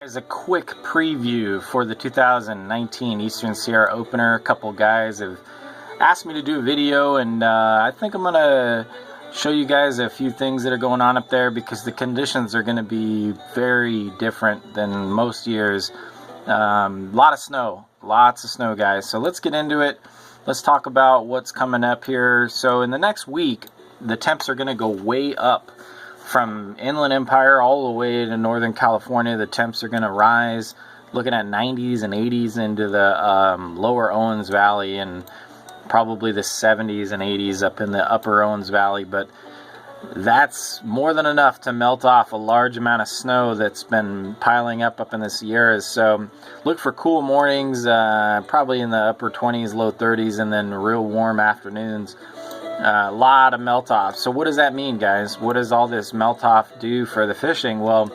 As a quick preview for the 2019 Eastern Sierra Opener, a couple guys have asked me to do a video, and I think I'm gonna show you guys a few things that are going on up there because the conditions are going to be very different than most years. Lot of snow, lots of snow, guys. So let's get into it. Let's talk about what's coming up here. So in the next week, the temps are going to go way up. From Inland Empire all the way to Northern California, the temps are going to rise, looking at 90s and 80s into the lower Owens Valley, and probably the 70s and 80s up in the upper Owens Valley. But that's more than enough to melt off a large amount of snow that's been piling up in the Sierras. So look for cool mornings, probably in the upper 20s, low 30s, and then real warm afternoons. A lot of melt off. So what does that mean, guys? What does all this melt off do for the fishing? Well,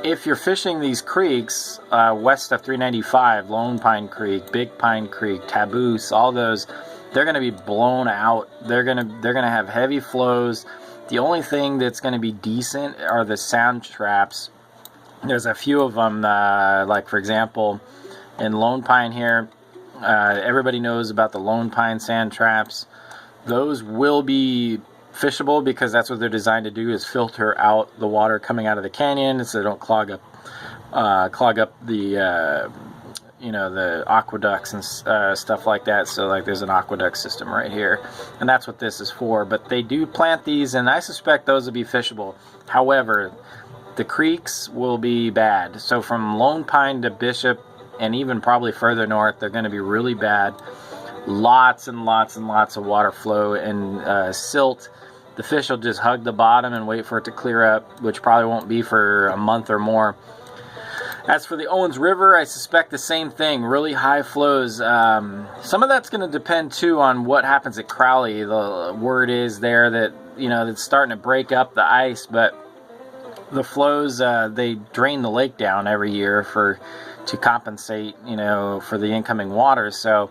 if you're fishing these creeks west of 395, Lone Pine Creek, Big Pine Creek, Taboose, all those, they're going to be blown out. They're going to have heavy flows. The only thing that's going to be decent are the sand traps. There's a few of them, like for example, in Lone Pine here, everybody knows about the Lone Pine sand traps. Those will be fishable because that's what they're designed to do, is filter out the water coming out of the canyon so they don't clog up the the aqueducts and stuff like that. So like there's an aqueduct system right here, and that's what this is for. But they do plant these, and I suspect those will be fishable. However, the creeks will be bad. So from Lone Pine to Bishop, and even probably further north, they're going to be really bad. Lots and lots and lots of water flow and silt. The fish will just hug the bottom and wait for it to clear up, which probably won't be for a month or more. As for the Owens River, I suspect the same thing, really high flows. Some of that's going to depend too on what happens at Crowley. The word is there that it's starting to break up the ice, but the flows, they drain the lake down every year to compensate for the incoming water. So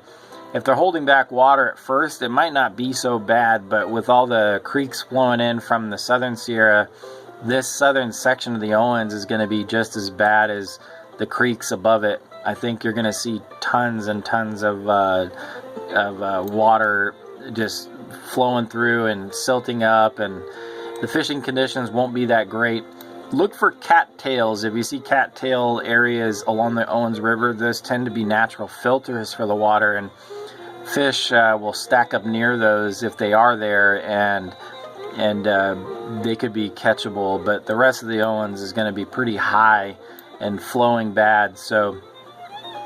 if they're holding back water at first, it might not be so bad, but with all the creeks flowing in from the southern Sierra, this southern section of the Owens is going to be just as bad as the creeks above it. I think you're going to see tons and tons of water just flowing through and silting up, and the fishing conditions won't be that great. Look for cattails. If you see cattail areas along the Owens River, those tend to be natural filters for the water, and fish will stack up near those if they are there, and they could be catchable. But the rest of the Owens is going to be pretty high and flowing bad. So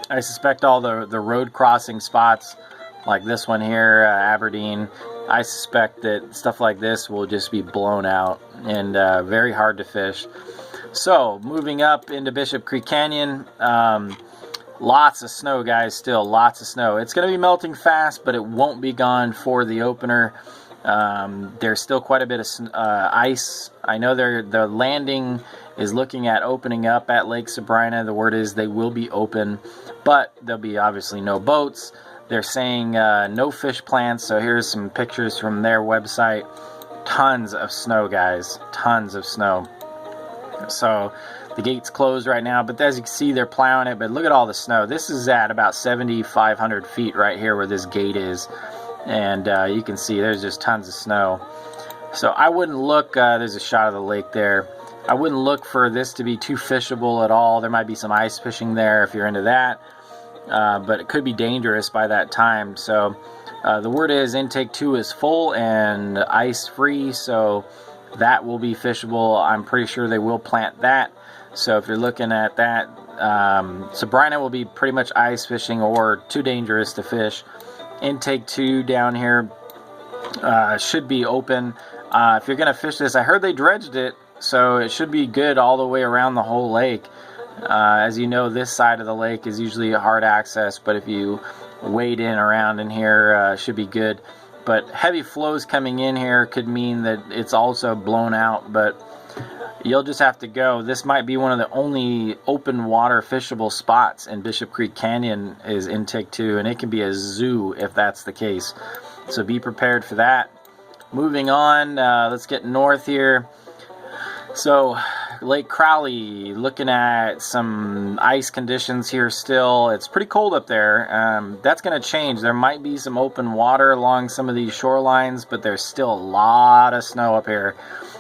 I suspect all the road crossing spots like this one here, Aberdeen, I suspect that stuff like this will just be blown out and very hard to fish. So moving up into Bishop Creek Canyon, lots of snow, guys. Still lots of snow. It's going to be melting fast, but it won't be gone for the opener. There's still quite a bit of ice. I know the landing is looking at opening up at Lake Sabrina. The word is they will be open, but there'll be obviously no boats. They're saying no fish plants. So here's some pictures from their website. Tons of snow, guys. Tons of snow. So the gate's closed right now, but as you can see, they're plowing it. But look at all the snow. This is at about 7,500 feet right here where this gate is. And you can see there's just tons of snow. So I wouldn't look, there's a shot of the lake there. I wouldn't look for this to be too fishable at all. There might be some ice fishing there if you're into that. But it could be dangerous by that time. So the word is intake 2 is full and ice free. So that will be fishable. I'm pretty sure they will plant that. So if you're looking at that, Sabrina will be pretty much ice fishing or too dangerous to fish. Intake 2 down here should be open. If you're going to fish this, I heard they dredged it, so it should be good all the way around the whole lake. As you know, this side of the lake is usually a hard access, but if you wade in around in here, should be good. But heavy flows coming in here could mean that it's also blown out, but you'll just have to go. This might be one of the only open water fishable spots in Bishop Creek Canyon is intake 2, and it can be a zoo if that's the case. So be prepared for that. Moving on, let's get north here. So Lake Crowley, looking at some ice conditions here still. It's pretty cold up there. That's going to change. There might be some open water along some of these shorelines, but there's still a lot of snow up here.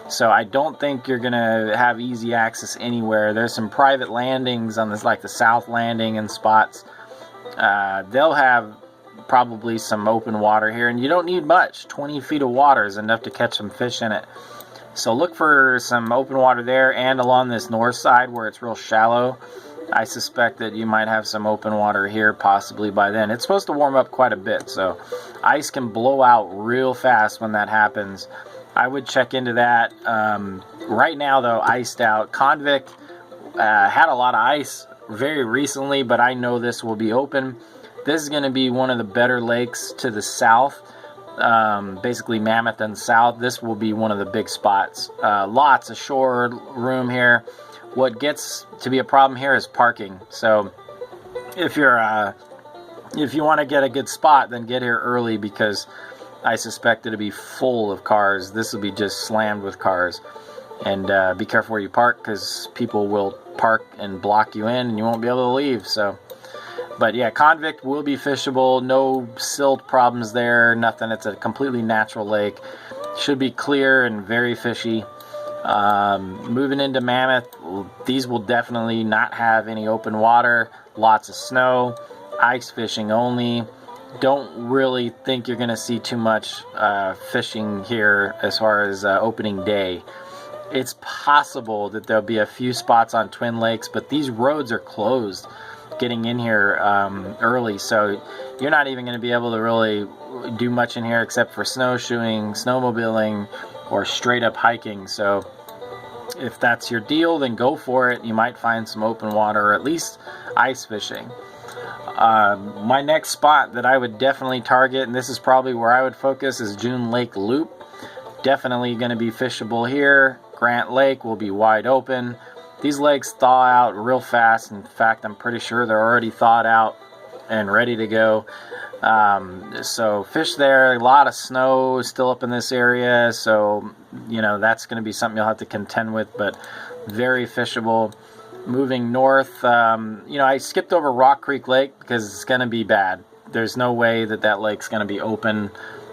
So I don't think you're going to have easy access anywhere. There's some private landings on this, like the South Landing and spots. They'll have probably some open water here, and you don't need much. 20 feet of water is enough to catch some fish in it. So look for some open water there, and along this north side where it's real shallow. I suspect that you might have some open water here possibly by then. It's supposed to warm up quite a bit, so ice can blow out real fast when that happens. I would check into that. Right now though, iced out. Convict had a lot of ice very recently, but I know this will be open. This is going to be one of the better lakes to the south. Basically Mammoth and south. This will be one of the big spots. Lots of shore room here. What gets to be a problem here is parking. So if you want to get a good spot, then get here early, because I suspect it'll be full of cars. This will be just slammed with cars. And be careful where you park, because people will park and block you in and you won't be able to leave. So, but yeah, Convict will be fishable. No silt problems there, nothing. It's a completely natural lake. Should be clear and very fishy. Moving into Mammoth, these will definitely not have any open water. Lots of snow. Ice fishing only. Don't really think you're going to see too much fishing here as far as opening day. It's possible that there'll be a few spots on Twin Lakes, but these roads are closed getting in here early, so you're not even going to be able to really do much in here except for snowshoeing, snowmobiling, or straight up hiking. So if that's your deal, then go for it. You might find some open water, or at least ice fishing. My next spot that I would definitely target, and this is probably where I would focus, is June Lake Loop. Definitely going to be fishable here. Grant Lake will be wide open. These lakes thaw out real fast. In fact, I'm pretty sure they're already thawed out and ready to go. So fish there. A lot of snow still up in this area, so you know that's going to be something you'll have to contend with, but very fishable. Moving north, you know, I skipped over Rock Creek Lake because it's going to be bad. There's no way that that lake's going to be open.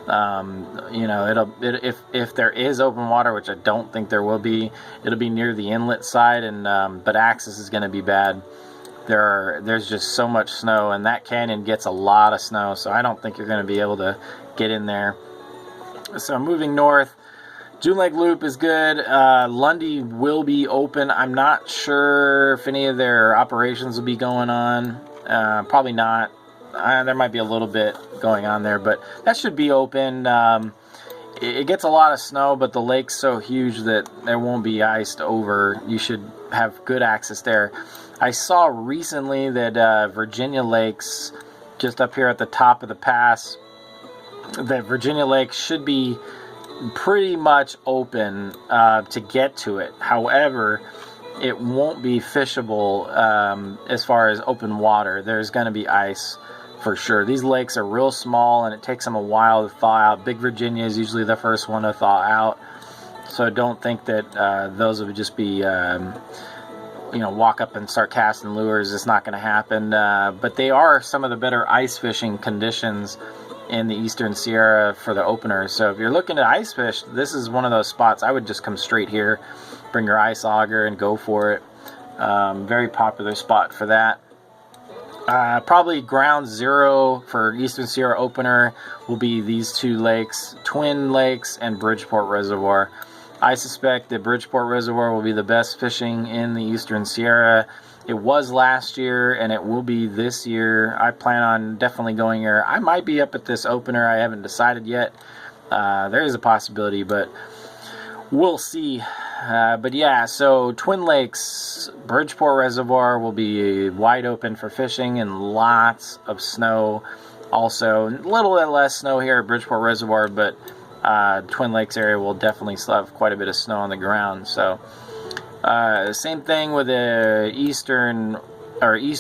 You know, if there is open water, which I don't think there will be, it'll be near the inlet side, and but access is going to be bad. There's just so much snow, and that canyon gets a lot of snow, so I don't think you're going to be able to get in there. So moving north, June Lake Loop is good. Lundy will be open. I'm not sure if any of their operations will be going on. Probably not. There might be a little bit going on there, but that should be open. It gets a lot of snow, but the lake's so huge that there won't be iced over. You should have good access there. I saw recently that Virginia Lakes, just up here at the top of the pass, that Virginia Lake should be pretty much open to get to it. However, it won't be fishable as far as open water. There's going to be ice for sure. These lakes are real small, and it takes them a while to thaw out. Big Virginia is usually the first one to thaw out, so don't think that those would just be you know, walk up and start casting lures. It's not going to happen, but they are some of the better ice fishing conditions in the Eastern Sierra for the opener. So if you're looking to ice fish, this is one of those spots. I would just come straight here, bring your ice auger, and go for it. Very popular spot for that. Probably ground zero for Eastern Sierra opener will be these two lakes, Twin Lakes and Bridgeport Reservoir. I suspect that Bridgeport Reservoir will be the best fishing in the Eastern Sierra. It was last year, and it will be this year. I plan on definitely going here. I might be up at this opener. I haven't decided yet. There is a possibility, but we'll see. But yeah, so Twin Lakes, Bridgeport Reservoir will be wide open for fishing, and lots of snow. Also, a little bit less snow here at Bridgeport Reservoir, but Twin Lakes area will definitely still have quite a bit of snow on the ground. So same thing with the East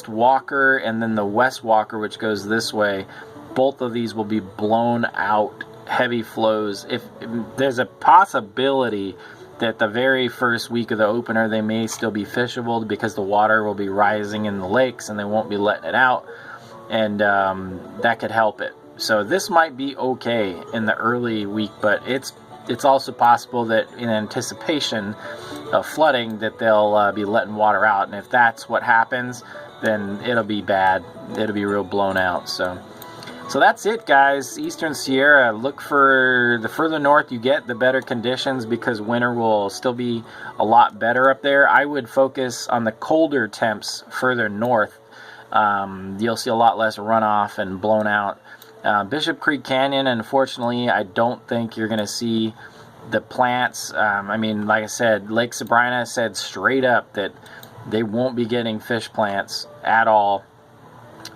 Walker and then the West Walker, which goes this way. Both of these will be blown out, heavy flows. If there's a possibility that the very first week of the opener they may still be fishable because the water will be rising in the lakes and they won't be letting it out, and that could help it. So this might be okay in the early week, but it's also possible that in anticipation of flooding that they'll be letting water out, and if that's what happens, then it'll be bad. It'll be real blown out. So that's it, guys. Eastern Sierra, look for the further north you get, the better conditions, because winter will still be a lot better up there. I would focus on the colder temps further north. You'll see a lot less runoff and blown out. Bishop Creek Canyon, unfortunately, I don't think you're going to see the plants. I mean, like I said, Lake Sabrina said straight up that they won't be getting fish plants at all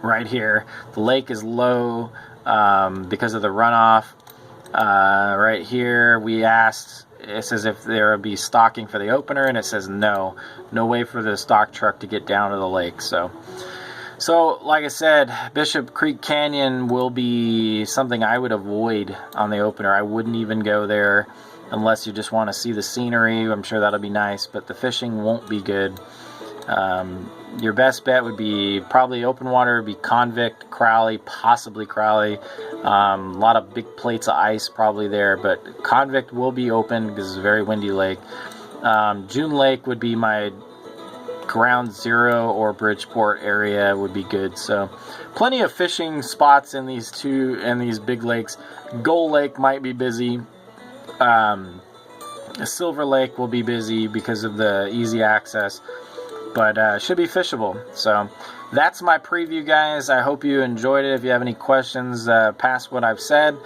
right here. The lake is low because of the runoff. Right here, we asked, it says if there will be stocking for the opener, and it says no way for the stock truck to get down to the lake. So like I said, Bishop Creek Canyon will be something I would avoid on the opener. I wouldn't even go there unless you just want to see the scenery. I'm sure that'll be nice, but the fishing won't be good. Your best bet would be probably open water, would be Convict, Crowley, possibly Crowley. A lot of big plates of ice probably there, but Convict will be open because it's a very windy lake. June Lake would be my ground zero, or Bridgeport area would be good. So plenty of fishing spots in these big lakes. Gull Lake might be busy. Silver Lake will be busy because of the easy access, but should be fishable. So that's my preview, guys. I hope you enjoyed it. If you have any questions past what I've said,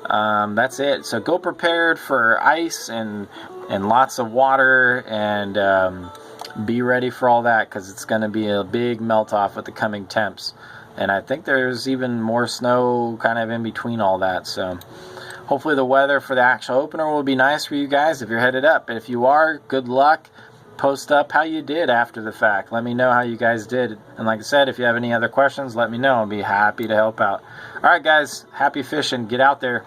that's it. So go prepared for ice and lots of water, and be ready for all that, because it's going to be a big melt off with the coming temps, and I think there's even more snow kind of in between all that. So hopefully the weather for the actual opener will be nice for you guys if you're headed up. If you are, good luck. Post up how you did after the fact. Let me know how you guys did, and like I said, if you have any other questions, let me know. I'll be happy to help out. All right, guys, happy fishing. Get out there.